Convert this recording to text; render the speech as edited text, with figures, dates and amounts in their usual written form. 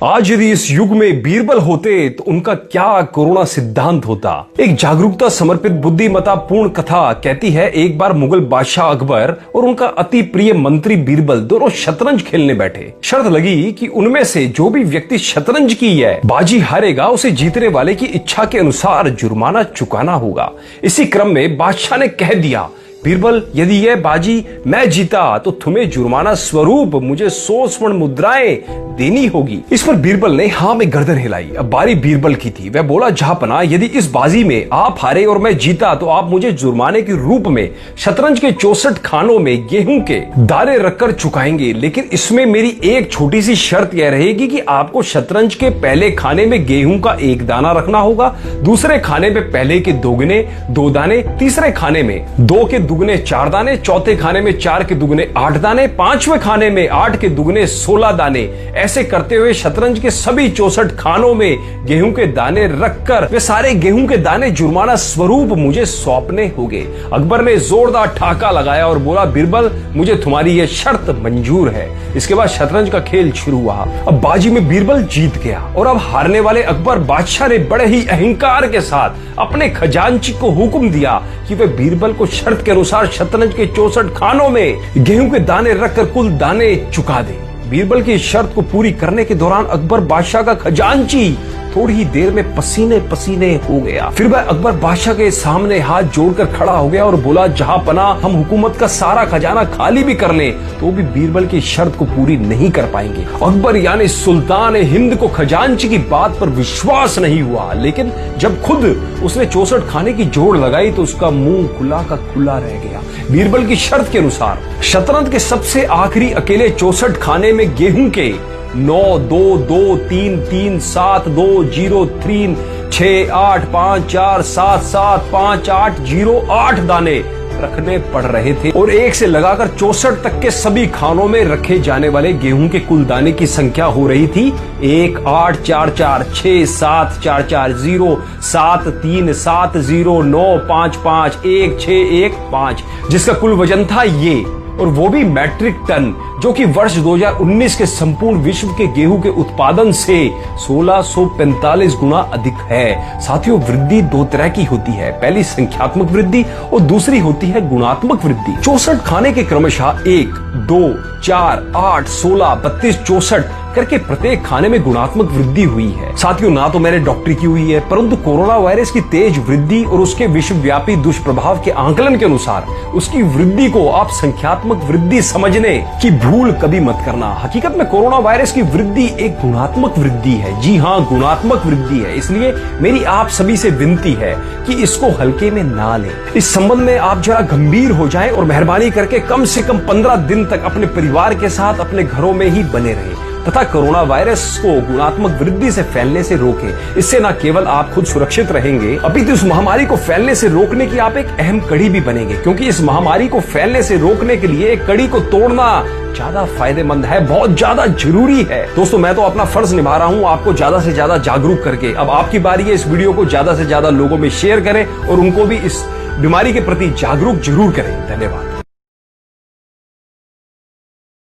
आज यदि इस युग में बीरबल होते तो उनका क्या कोरोना सिद्धांत होता। एक जागरूकता समर्पित बुद्धिमता पूर्ण कथा कहती है, एक बार मुगल बादशाह अकबर और उनका अति प्रिय मंत्री बीरबल दोनों शतरंज खेलने बैठे। शर्त लगी कि उनमें से जो भी व्यक्ति शतरंज की है बाजी हारेगा, उसे जीतने वाले की इच्छा के अनुसार जुर्माना चुकाना होगा। इसी क्रम में बादशाह ने कह दिया, बीरबल, यदि यह बाजी मैं जीता तो तुम्हें जुर्माना स्वरूप मुझे 100 स्वर्ण मुद्राएं देनी होगी। इस पर बीरबल ने हाँ में गर्दन हिलाई। अब बारी बीरबल की थी। वह बोला, जहांपना, यदि इस बाजी में आप हारे और मैं जीता तो आप मुझे जुर्माने के रूप में शतरंज के 64 खानों में गेहूं के दाने रखकर चुकाएंगे, लेकिन इसमें मेरी एक छोटी सी शर्त यह रहेगी कि आपको शतरंज के पहले खाने में गेहूं का 1 दाना रखना होगा, दूसरे खाने में पहले के दोगुने 2 दाने, तीसरे खाने में 2 के दुगने 4 दाने, चौथे खाने में 4 के दुगने 8 दाने, 5वें खाने में 8 के दुगने 16 दाने। ऐसे करते हुए शतरंज के सभी 64 खानों में गेहूं के दाने रखकर वे सारे गेहूं के दाने जुर्माना स्वरूप मुझे सौंपने होंगे। अकबर ने जोरदार ठाका लगाया और बोला, बीरबल, मुझे तुम्हारी यह शर्त मंजूर है। इसके बाद शतरंज का खेल शुरू हुआ। अब बाजी में बीरबल जीत गया और अब हारने वाले अकबर बादशाह ने बड़े ही अहंकार के साथ अपने खजांची को हुक्म दिया कि वे बीरबल को शर्त के अनुसार शतरंज के 64 खानों में गेहूं के दाने रखकर कुल दाने चुका दे। बीरबल की शर्त को पूरी करने के दौरान अकबर बादशाह का खजांची थोड़ी ही देर में पसीने पसीने हो गया। फिर वह अकबर बादशाह के सामने हाथ जोड़कर खड़ा हो गया और बोला, जहांपना, हम हुकूमत का सारा खजाना खाली भी कर लें तो भी बीरबल की शर्त को पूरी नहीं कर पाएंगे। अकबर यानी सुल्तान हिंद को खजांची की बात पर विश्वास नहीं हुआ, लेकिन जब खुद उसने 64 खाने की जोड़ लगाई तो उसका मुंह खुला का खुला रह गया। बीरबल की शर्त के अनुसार शतरंज के सबसे आखिरी अकेले 64 खाने में गेहूं के 9 2 2 3 3 7 2 0 3 6 8 5 4 7 7 5 8 0 8 दाने रखने पड़ रहे थे और 1 से लगाकर 64 तक के सभी खानों में रखे जाने वाले गेहूं के कुल दाने की संख्या हो रही थी 1 8 4 4 6 7 4 4 0 7 3 7 0 9 5 5 1 6 1 5, जिसका कुल वजन था ये, और वो भी मैट्रिक टन, जो कि वर्ष 2019 के संपूर्ण विश्व के गेहूं के उत्पादन से 1645 गुना अधिक है। साथियों, वृद्धि 2 तरह की होती है, पहली संख्यात्मक वृद्धि और दूसरी होती है गुणात्मक वृद्धि। 64 खाने के क्रमशः 1 2 4 8 16 32 64 करके प्रत्येक खाने में गुणात्मक वृद्धि हुई है। साथियों, ना तो मैंने डॉक्टरी की हुई है, परंतु कोरोना वायरस की तेज वृद्धि और उसके विश्वव्यापी दुष्प्रभाव के आंकलन के अनुसार उसकी वृद्धि को आप संख्यात्मक वृद्धि समझने की भूल कभी मत करना। हकीकत में कोरोना वायरस की वृद्धि एक गुणात्मक वृद्धि है। जी हाँ, गुणात्मक वृद्धि है। इसलिए मेरी आप सभी से विनती है कि इसको हल्के में ना लें। इस संबंध में आप जरा गंभीर हो जाएं और मेहरबानी करके कम से कम 15 दिन तक अपने परिवार के साथ अपने घरों में ही बने रहें तथा कोरोना वायरस को गुणात्मक वृद्धि से फैलने से रोकें। इससे न केवल आप खुद सुरक्षित रहेंगे, अपितु इस महामारी को फैलने से रोकने की आप एक अहम कड़ी भी बनेंगे, क्योंकि इस महामारी को फैलने से रोकने के लिए एक कड़ी को तोड़ना ज्यादा फायदेमंद है, बहुत ज्यादा जरूरी है। दोस्तों, मैं तो अपना फर्ज निभा रहा हूँ आपको ज्यादा से ज्यादा जागरूक करके। अब आपकी बारी है, इस वीडियो को ज्यादा से ज्यादा लोगों में शेयर करें और उनको भी इस बीमारी के प्रति जागरूक जरूर करें। धन्यवाद।